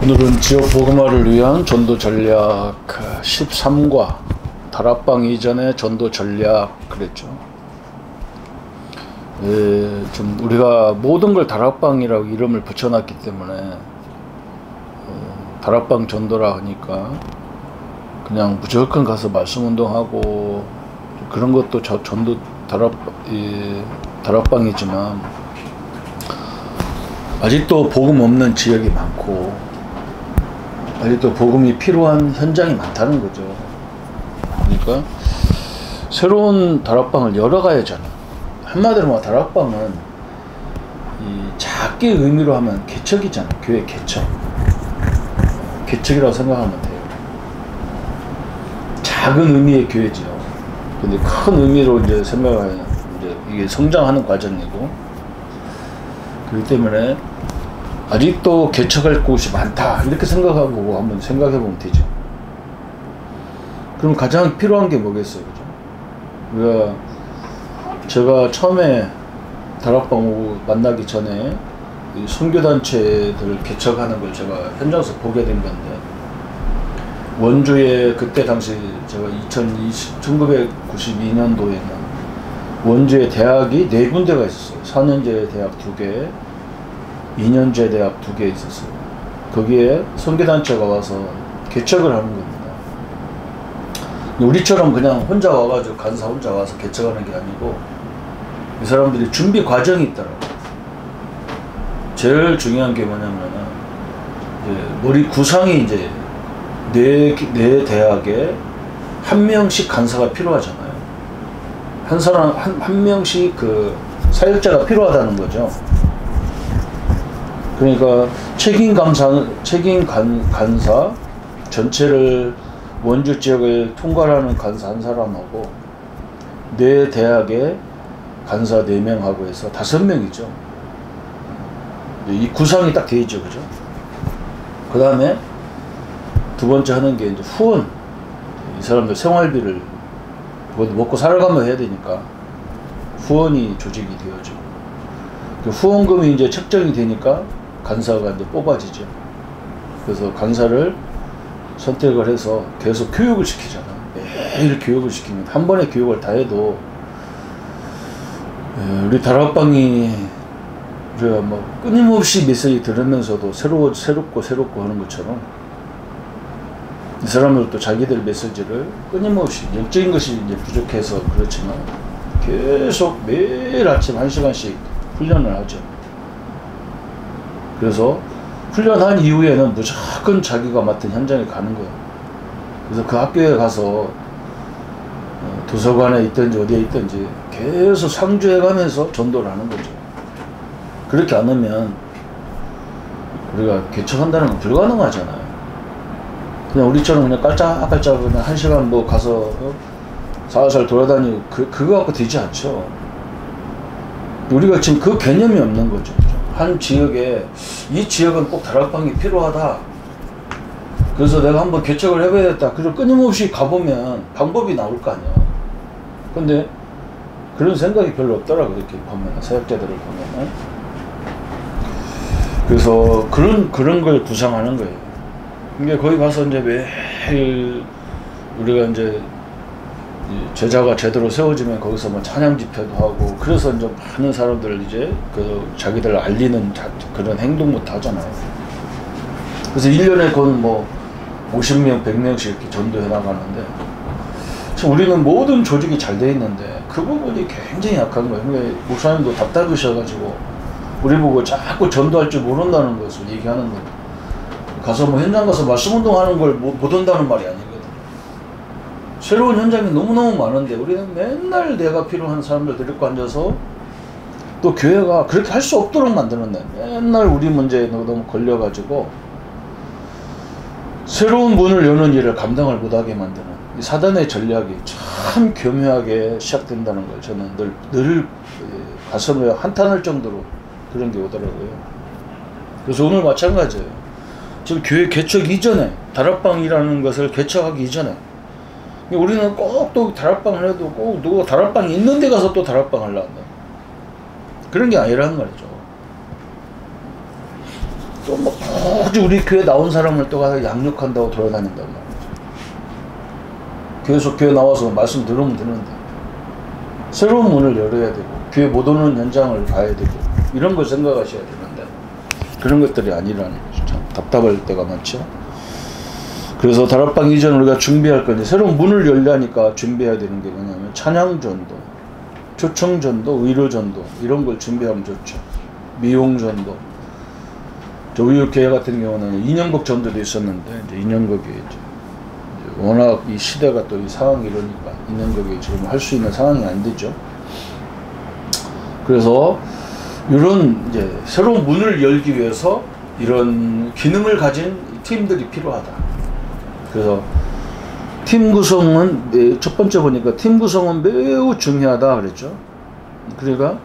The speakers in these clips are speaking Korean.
오늘은 지역 복음화를 위한 전도 전략 13과 다락방 이전의 전도 전략 그랬죠. 좀 우리가 모든 걸 다락방이라고 이름을 붙여놨기 때문에 다락방 전도라 하니까 그냥 무조건 가서 말씀 운동하고 그런 것도 전도 다락방이지만 아직도 복음 없는 지역이 많고 아직도 복음이 필요한 현장이 많다는 거죠. 그러니까 새로운 다락방을 열어가야잖아. 한마디로 말 다락방은 이 작게 의미로 하면 개척이잖아. 교회 개척. 개척이라고 생각하면 돼요. 작은 의미의 교회죠. 근데 큰 의미로 이제 생각하면 이제 이게 성장하는 과정이고, 그렇기 때문에 아직도 개척할 곳이 많다 이렇게 생각하고 한번 생각해 보면 되죠. 그럼 가장 필요한 게 뭐겠어요, 그죠? 제가 처음에 다락방 오고 만나기 전에 이 선교단체들 개척하는 걸 제가 현장에서 보게 된 건데, 원주에 그때 당시 제가 1992년도에는 원주에 대학이 4군데가 있었어요. 4년제 대학 2개, 2년제 대학 2개 있었어요. 거기에 선교단체가 와서 개척을 하는 겁니다. 우리처럼 그냥 혼자 와가지고 간사 혼자 와서 개척하는 게 아니고 이 사람들이 준비 과정이 있더라고요. 제일 중요한 게 뭐냐면은 머리 구상이 이제 네 대학에 한 명씩 간사가 필요하잖아요. 한 사람 한 명씩 그 사역자가 필요하다는 거죠. 그러니까 책임 간사 전체를 원주 지역을 통괄하는 간사 한 사람하고 네 대학의 간사 4명하고 해서 5명이죠. 이 구상이 딱 돼 있죠, 그죠? 그 다음에 두 번째 하는 게 이제 후원. 이 사람들 생활비를 먹고 살아가면 해야 되니까 후원이 조직이 되어져. 그 후원금이 이제 책정이 되니까 간사가 이제 뽑아지죠. 그래서 간사를 선택을 해서 계속 교육을 시키잖아. 매일 교육을 시키면 한 번에 교육을 다 해도 우리 다락방이 우리가 뭐 끊임없이 메시지 들으면서도 새롭고 하는 것처럼 이 사람들도 자기들 메시지를 끊임없이 영적인 것이 이제 부족해서 그렇지만 계속 매일 아침 1시간씩 훈련을 하죠. 그래서 훈련한 이후에는 무조건 자기가 맡은 현장에 가는 거예요. 그래서 그 학교에 가서 도서관에 있든지 어디에 있든지 계속 상주해가면서 전도를 하는 거죠. 그렇게 안 하면 우리가 개척한다는 건 불가능하잖아요. 그냥 우리처럼 그냥 깔짝깔짝 그냥 1시간 뭐 가서 살살 돌아다니고 그거 갖고 되지 않죠. 우리가 지금 그 개념이 없는 거죠. 한 지역에 이 지역은 꼭 다락방이 필요하다. 그래서 내가 한번 개척을 해봐야겠다. 그래서 끊임없이 가보면 방법이 나올 거 아니야. 근데 그런 생각이 별로 없더라고, 이렇게 보면 사역자들을 보면은. 그래서 그런 걸 구상하는 거예요. 이게 거기 가서 이제 매일 우리가 이제 제자가 제대로 세워지면 거기서 뭐 찬양 집회도 하고, 그래서 이제 많은 사람들을 이제 그 자기들 알리는 그런 행동부터 하잖아요. 그래서 1년에 건 뭐 50명, 100명씩 이렇게 전도해 나가는데, 지금 우리는 모든 조직이 잘 돼 있는데 그 부분이 굉장히 약한 거예요. 그러니까 목사님도 답답하셔가지고 우리 보고 자꾸 전도할 줄 모른다는 것을 얘기하는 거예요. 가서 뭐 현장 가서 말씀 운동하는 걸 못 한다는 말이 아니거든요. 새로운 현장이 너무너무 많은데 우리는 맨날 내가 필요한 사람들 데리고 앉아서 또 교회가 그렇게 할 수 없도록 만드는데 맨날 우리 문제에 너무 걸려가지고 새로운 문을 여는 일을 감당을 못하게 만드는 이 사단의 전략이 참 교묘하게 시작된다는 걸 저는 늘 가슴에 한탄할 정도로 그런 게 오더라고요. 그래서 오늘 마찬가지예요. 지금 교회 개척 이전에 다락방이라는 것을 개척하기 이전에 우리는 꼭 또 다락방을 해도 꼭 누가 다락방이 있는 데 가서 또 다락방을 한다. 그런 게 아니라는 말이죠. 또 뭐 굳이 우리 교회 나온 사람을 또 가서 양육한다고 돌아다닌단 말이죠. 계속 교회 나와서 말씀 들으면 되는데 새로운 문을 열어야 되고 교회 못 오는 현장을 가야 되고 이런 걸 생각하셔야 되는데 그런 것들이 아니라는 거죠. 참 답답할 때가 많죠. 그래서 다락방 이전 우리가 준비할 건데 새로운 문을 열려니까 준비해야 되는 게 뭐냐면 찬양전도, 초청전도, 의료전도 이런 걸 준비하면 좋죠. 미용전도. 저 우리 교회 같은 경우는 인형극 전도도 있었는데 이제 인형극이 이제 워낙 이 시대가 또 이 상황이 이러니까 인형극이 지금 할 수 있는 상황이 안 되죠. 그래서 이런 이제 새로운 문을 열기 위해서 이런 기능을 가진 팀들이 필요하다. 그래서 팀 구성은 첫 번째 보니까 팀 구성은 매우 중요하다 그랬죠. 그러니까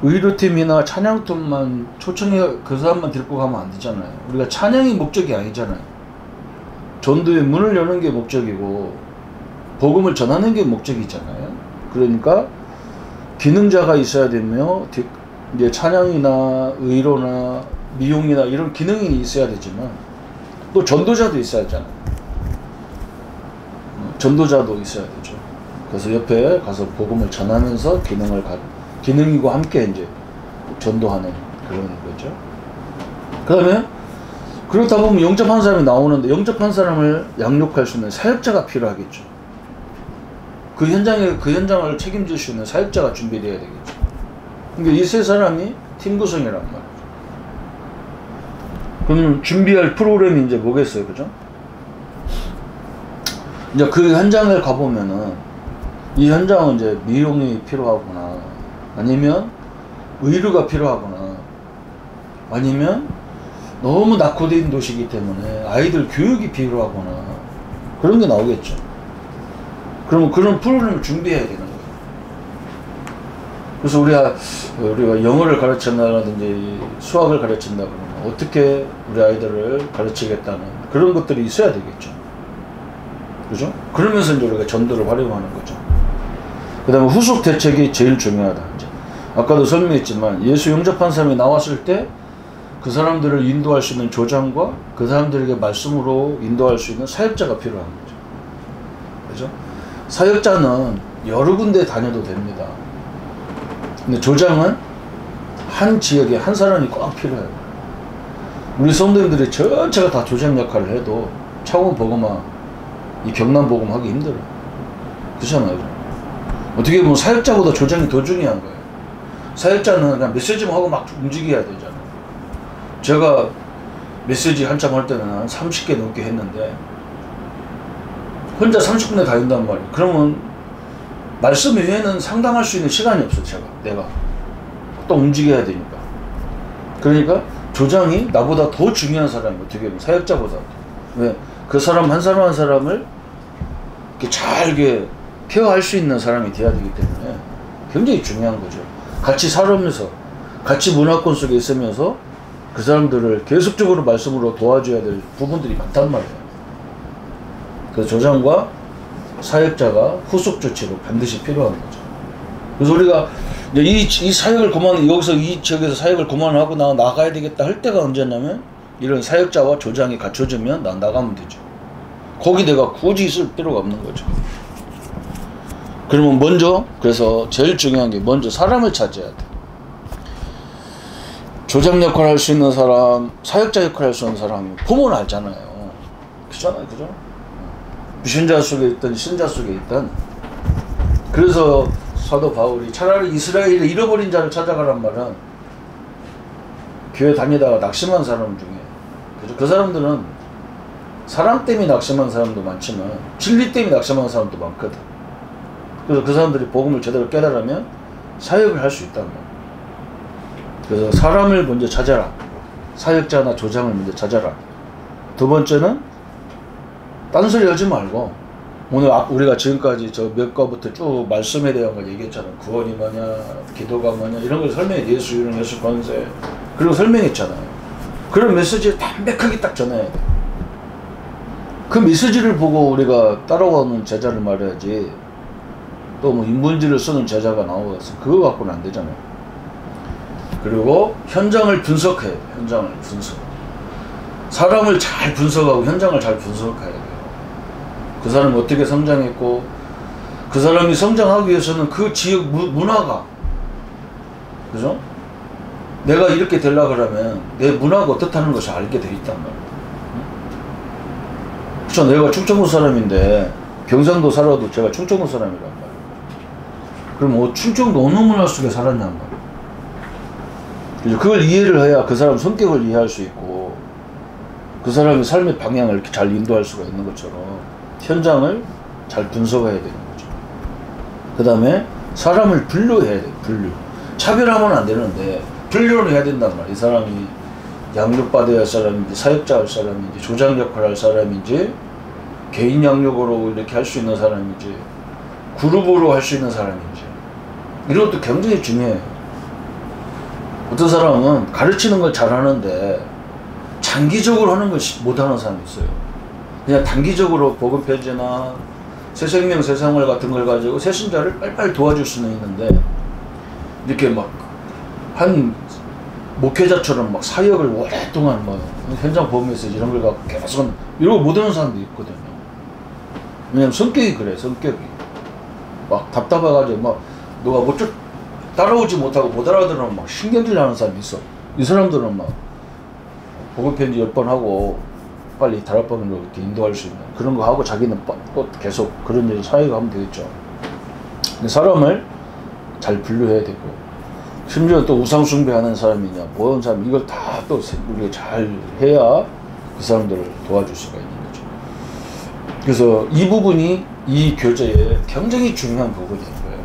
의료팀이나 찬양팀만 초청해 그 사람만 데리고 가면 안 되잖아요. 우리가 찬양이 목적이 아니잖아요. 전도의 문을 여는 게 목적이고 복음을 전하는 게 목적이잖아요. 그러니까 기능자가 있어야 되며 이제 찬양이나 의로나 미용이나 이런 기능이 있어야 되지만 또 전도자도 있어야 하잖아요. 전도자도 있어야 되죠. 그래서 옆에 가서 복음을 전하면서 기능이고 함께 이제 전도하는 그런 거죠. 그 다음에 그러다 보면 영접한 사람이 나오는데 영접한 사람을 양육할 수 있는 사역자가 필요하겠죠. 그 현장을 책임질 수 있는 사역자가 준비되어야 되겠죠. 그러니까 이 세 사람이 팀 구성이란 말이죠. 그럼 준비할 프로그램이 이제 뭐겠어요, 그죠? 이제 그 현장을 가보면은 이 현장은 이제 미용이 필요하거나 아니면 의료가 필요하거나 아니면 너무 낙후된 도시이기 때문에 아이들 교육이 필요하거나 그런 게 나오겠죠. 그러면 그런 프로그램을 준비해야 되는 거예요. 그래서 우리가 영어를 가르친다든지 수학을 가르친다 그러면 어떻게 우리 아이들을 가르치겠다는 그런 것들이 있어야 되겠죠. 그죠? 그러면서 이제 우리가 전도를 활용하는 거죠. 그 다음에 후속 대책이 제일 중요하다. 이제 아까도 설명했지만 예수 영접한 사람이 나왔을 때 그 사람들을 인도할 수 있는 조장과 그 사람들에게 말씀으로 인도할 수 있는 사역자가 필요한 거죠. 그죠? 사역자는 여러 군데 다녀도 됩니다. 근데 조장은 한 지역에 한 사람이 꼭 필요해요. 우리 성도님들이 전체가 다 조장 역할을 해도 창원 복음화, 이 경남 복음 하기 힘들어요. 그렇잖아요. 어떻게 보면 사역자보다 조장이 더 중요한 거예요. 사역자는 그냥 메시지만 하고 막 움직여야 되잖아요. 제가 메시지 한참 할 때는 한 30개 넘게 했는데 혼자 30분에 다 한단 말이에요. 그러면 말씀 외에는 상담할 수 있는 시간이 없어. 내가 또 움직여야 되니까. 그러니까 조장이 나보다 더 중요한 사람이 어떻게 보면 사역자보다. 왜? 그 사람 한 사람 한 사람을 이렇게 잘 케어할 수 있는 사람이 돼야 되기 때문에 굉장히 중요한 거죠. 같이 살면서 같이 문화권 속에 있으면서 그 사람들을 계속적으로 말씀으로 도와줘야 될 부분들이 많단 말이에요. 그래서 조장과 사역자가 후속 조치로 반드시 필요한 거죠. 그래서 우리가 이제 이 사역을 여기서 이 지역에서 사역을 그만하고 나가야 되겠다 할 때가 언제냐면 이런 사역자와 조장이 갖춰지면 나가면 되죠. 거기 내가 굳이 있을 필요가 없는 거죠. 그러면 그래서 제일 중요한 게 먼저 사람을 찾아야 돼. 조장 역할을 할 수 있는 사람, 사역자 역할을 할 수 있는 사람이 보면 알잖아요. 그잖아요, 그죠? 불신자 속에 있든 신자 속에 있든. 그래서 사도 바울이 차라리 이스라엘에 잃어버린 자를 찾아가란 말은 교회 다니다가 낙심한 사람 중에, 그죠? 그 사람들은 사랑 때문에 낙심한 사람도 많지만 진리 때문에 낙심한 사람도 많거든. 그래서 그 사람들이 복음을 제대로 깨달으면 사역을 할 수 있다는 거예요. 그래서 사람을 먼저 찾아라. 사역자나 조장을 먼저 찾아라. 두 번째는 딴소리 하지 말고 오늘 우리가 지금까지 저 몇 거부터 쭉 말씀에 대한 걸 얘기했잖아요. 구원이 뭐냐, 기도가 뭐냐 이런 걸 설명해. 예수 이름, 예수 권세 그리고 설명했잖아요. 그런 메시지를 담백하게 딱 전해야 돼. 그 메시지를 보고 우리가 따라오는 제자를 말해야지. 또 뭐 인문지를 쓰는 제자가 나와서 그거 갖고는 안 되잖아요. 그리고 현장을 분석해야 돼. 현장을 분석. 사람을 잘 분석하고 현장을 잘 분석해야 돼요. 그 사람이 어떻게 성장했고, 그 사람이 성장하기 위해서는 그 지역 문화가, 그죠? 내가 이렇게 되려고 그러면 내 문화가 어떻다는 것을 알게 돼 있단 말이에요. 그쵸? 내가 충청도 사람인데 경상도 살아도 제가 충청도 사람이란 말이에요. 그럼 충청도 어느 문화 속에 살았냔 말이에요. 그죠? 그걸 이해를 해야 그 사람 성격을 이해할 수 있고, 그 사람의 삶의 방향을 이렇게 잘 인도할 수가 있는 것처럼 현장을 잘 분석해야 되는 거죠. 그 다음에 사람을 분류해야 돼요. 분류. 차별하면 안 되는데 분류를 해야 된단 말이에요. 이 사람이 양육받아야 할 사람인지, 사역자 할 사람인지, 조장 역할을 할 사람인지, 개인 양육으로 이렇게 할 수 있는 사람인지, 그룹으로 할 수 있는 사람인지, 이런 것도 굉장히 중요해요. 어떤 사람은 가르치는 걸 잘하는데 장기적으로 하는 걸 못하는 사람이 있어요. 그냥 단기적으로 복음편지나 새생명 새생활 같은 걸 가지고 새신자를 빨리빨리 도와줄 수는 있는데, 이렇게 막 한 목회자처럼 막 사역을 오랫동안 막 현장 복음메시지 이런 걸 갖고 계속 이런 거 못하는 사람도 있거든요. 왜냐면 성격이 그래. 성격이 막 답답해가지고 막 누가 뭐 따라오지 못하고 못 알아들으면 막 신경질 나는 사람이 있어. 이 사람들은 막 복음편지 10번 하고 빨리 다락방으로 이렇게 인도할 수 있는 그런 거 하고, 자기는 또 계속 그런 일 사역하면 되겠죠. 근데 사람을 잘 분류해야 되고, 심지어 또 우상숭배하는 사람이냐 뭐하는 사람, 이걸 다 또 우리가 잘 해야 그 사람들을 도와줄 수가 있는 거죠. 그래서 이 부분이 이 교제에 굉장히 중요한 부분인 거예요.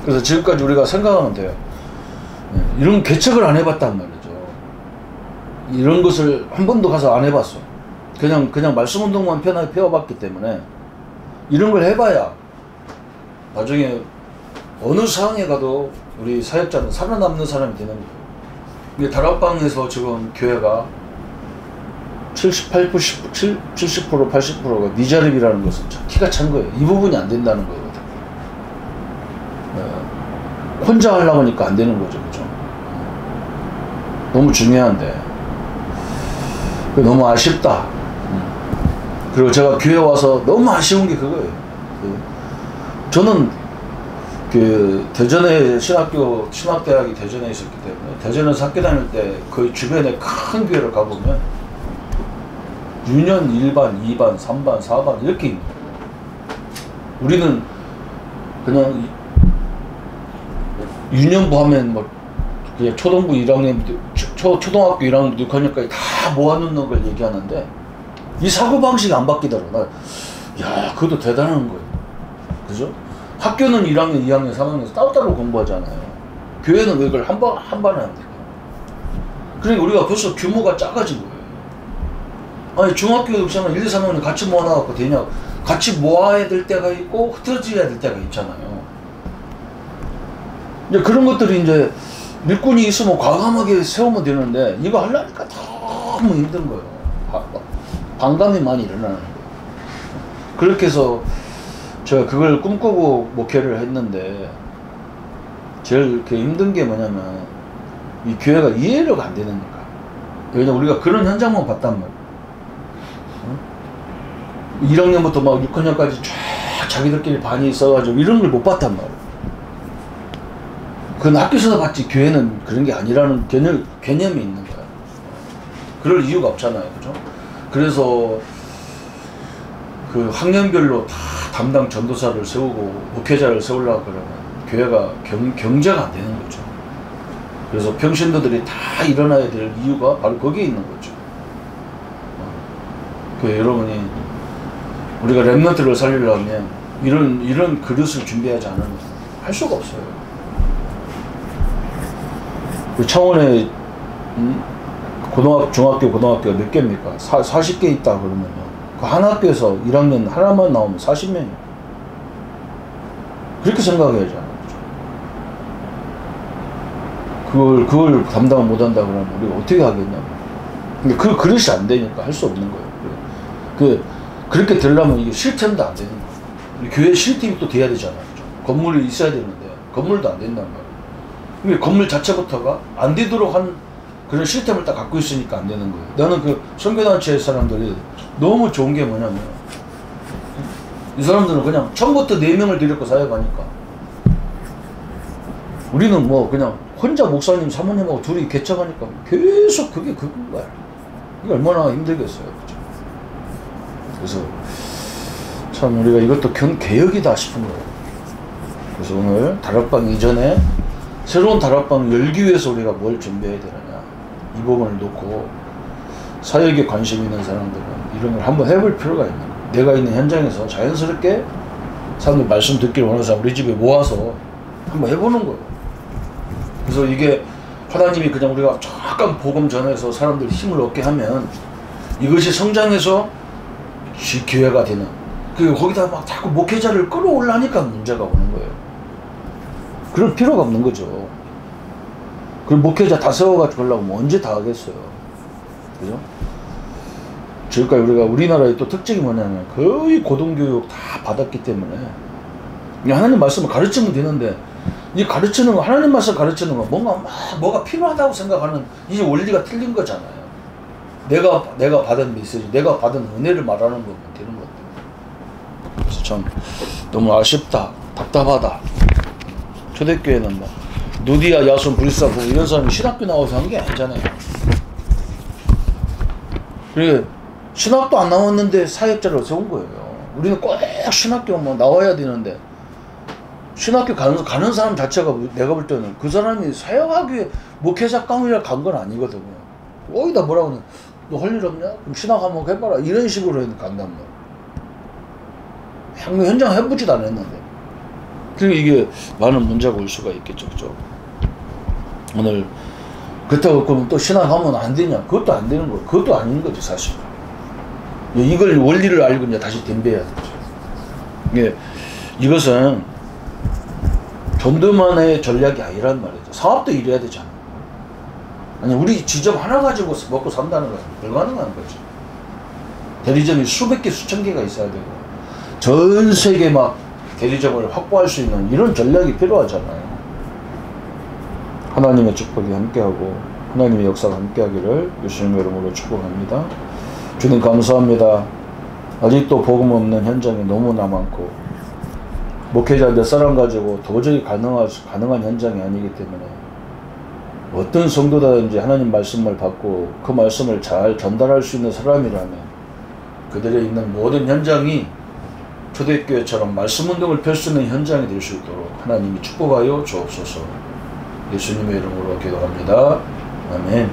그래서 지금까지 우리가 생각하면 돼요. 이런 개척을 안 해봤단 말이죠. 이런 것을 한 번도 가서 안 해봤어. 그냥 말씀 운동만 편하게 배워봤기 때문에, 이런 걸 해봐야 나중에 어느 상황에 가도 우리 사역자는 살아남는 사람이 되는 거예요. 이게 다락방에서 지금 교회가 70%, 80%가 미자립이라는 것은 키가 찬 거예요. 이 부분이 안 된다는 거거든요. 혼자 하려고 하니까 안 되는 거죠. 그죠? 너무 중요한데. 너무 아쉽다. 그리고 제가 교회 와서 너무 아쉬운 게 그거예요. 저는 대전에 신학대학이 대전에 있었기 때문에, 대전에서 학교 다닐 때 거의 주변에 큰 교회를 가보면 유년 1반, 2반, 3반, 4반 이렇게 있는 거예요. 우리는 그냥 유년부 하면 뭐 그냥 초등부 1학년, 초등학교 1학년부터 6학년까지 다 모아놓는 걸 얘기하는데, 이 사고방식이 안 바뀌더라고. 야, 그것도 대단한 거예요. 그죠? 학교는 1학년, 2학년, 3학년에서 따로따로 공부하잖아요. 교회는 왜 이걸 한 번에 안 돼요? 그러니까 우리가 벌써 규모가 작아진 거예요. 아니, 중학교 역사는 1, 2, 3학년 같이 모아놔갖고 되냐? 같이 모아야 될 때가 있고, 흩어져야 될 때가 있잖아요. 이제 그런 것들이 이제 일꾼이 있으면 과감하게 세우면 되는데, 이거 하려니까 너무 힘든 거예요. 반감이 많이 일어나는 거예요. 그렇게 해서 제가 그걸 꿈꾸고 목회를 했는데, 제일 이렇게 힘든 게 뭐냐면 이 교회가 이해가 안 되는 거야. 왜냐면 우리가 그런 현장만 봤단 말이야. 1학년부터 막 6학년까지 쫙 자기들끼리 반이 있어가지고 이런 걸 못 봤단 말이야. 그건 학교에서 봤지, 교회는 그런 게 아니라는 개념이 있는 거야. 그럴 이유가 없잖아요. 그죠? 그래서 그 학년별로 다 담당 전도사를 세우고 목회자를 세우려고 그러면 교회가 경제가 안 되는 거죠. 그래서 평신도들이 다 일어나야 될 이유가 바로 거기에 있는 거죠. 그 여러분이 우리가 렘넌트를 살리려면 이런 그릇을 준비하지 않으면 할 수가 없어요. 그 창원에 중학교, 고등학교가 몇 개입니까? 40개 있다 그러면요. 그 한 학교에서 1학년 하나만 나오면 40명이에요. 그렇게 생각해야죠. 그걸 감당 못한다 그러면 우리가 어떻게 하겠냐고. 근데 그 그릇이 안 되니까 할 수 없는 거예요. 그렇게 되려면 이게 실템도 안 되는 거예요. 교회 실템이 또 돼야 되잖아요. 그렇죠? 건물이 있어야 되는데 건물도 안 된단 말이에요. 건물 자체부터가 안 되도록 한 그런 시스템을 딱 갖고 있으니까 안 되는 거예요. 나는 그 선교단체 사람들이 너무 좋은 게 뭐냐면 이 사람들은 그냥 처음부터 4명을 데리고 사역하니까 우리는 뭐 그냥 혼자 목사님 사모님하고 둘이 개척하니까 계속 그게 그건 거야. 이게 얼마나 힘들겠어요. 그죠? 그래서 참 우리가 이것도 개혁이다 싶은 거예요. 그래서 오늘 다락방 이전에 새로운 다락방을 열기 위해서 우리가 뭘 준비해야 되느냐, 이 부분을 놓고 사역에 관심 있는 사람들은 이런 걸 한번 해볼 필요가 있는 거예요. 내가 있는 현장에서 자연스럽게 사람들 말씀 듣기를 원하는 사람 우리 집에 모아서 한번 해보는 거예요. 그래서 이게 하나님이 그냥 우리가 잠깐 복음 전해서 사람들 힘을 얻게 하면 이것이 성장해서 기회가 되는, 그 거기다 막 자꾸 목회자를 끌어올라니까 문제가 오는 거예요. 그럴 필요가 없는 거죠. 그 목회자 다 세워가지고 하려고 뭐 언제 다 하겠어요. 그죠? 지금까지 우리가 우리나라의 또 특징이 뭐냐면 거의 고등교육 다 받았기 때문에 하나님 말씀을 가르치면 되는데, 이 가르치는 거, 하나님 말씀 가르치는 거 뭐가 필요하다고 생각하는 이 원리가 틀린 거잖아요. 내가 받은 메시지, 내가 받은 은혜를 말하는 거면 되는 것 같아요. 그래서 참 너무 아쉽다, 답답하다. 초대교회는 뭐 누디아, 야손, 불사고 이런 사람이 신학교 나와서 한 게 아니잖아요. 그리고 신학도 안 나왔는데 사역자를 세운 거예요. 우리는 꼭 신학교 뭐 나와야 되는데, 신학교 가는 사람 자체가 내가 볼 때는 그 사람이 사역하기 위해 목회자 강의를 간 건 아니거든요. 어디다 뭐라고 하냐, 너 할 일 없냐? 그럼 신학 한번 해봐라, 이런 식으로 간단 말이야. 현장 해보지도 않았는데. 그리고 이게 많은 문제가 올 수가 있겠죠. 그죠? 오늘 그렇다고 그러면 또 신학하면 안 되냐? 그것도 안 되는 거예요. 그것도 아닌 거죠, 사실. 이걸 원리를 알고 이제 다시 덤벼야 되죠. 이것은 전도만의 전략이 아니란 말이죠. 사업도 이래야 되잖아. 아니, 우리 지점 하나 가지고 먹고 산다는 것은 불가능한 거죠. 대리점이 수백 개, 수천 개가 있어야 되고, 전 세계 막 대리점을 확보할 수 있는 이런 전략이 필요하잖아요. 하나님의 축복이 함께하고 하나님의 역사가 함께하기를 예수님의 이름으로 축복합니다. 주님 감사합니다. 아직도 복음 없는 현장이 너무나 많고 목회자 몇 사람 가지고 도저히 가능한 현장이 아니기 때문에 어떤 성도다든지 하나님 말씀을 받고 그 말씀을 잘 전달할 수 있는 사람이라면 그들의 있는 모든 현장이 초대교회처럼 말씀 운동을 펼 수 있는 현장이 될 수 있도록 하나님이 축복하여 주옵소서. 예수님의 이름으로 기도합니다. 아멘.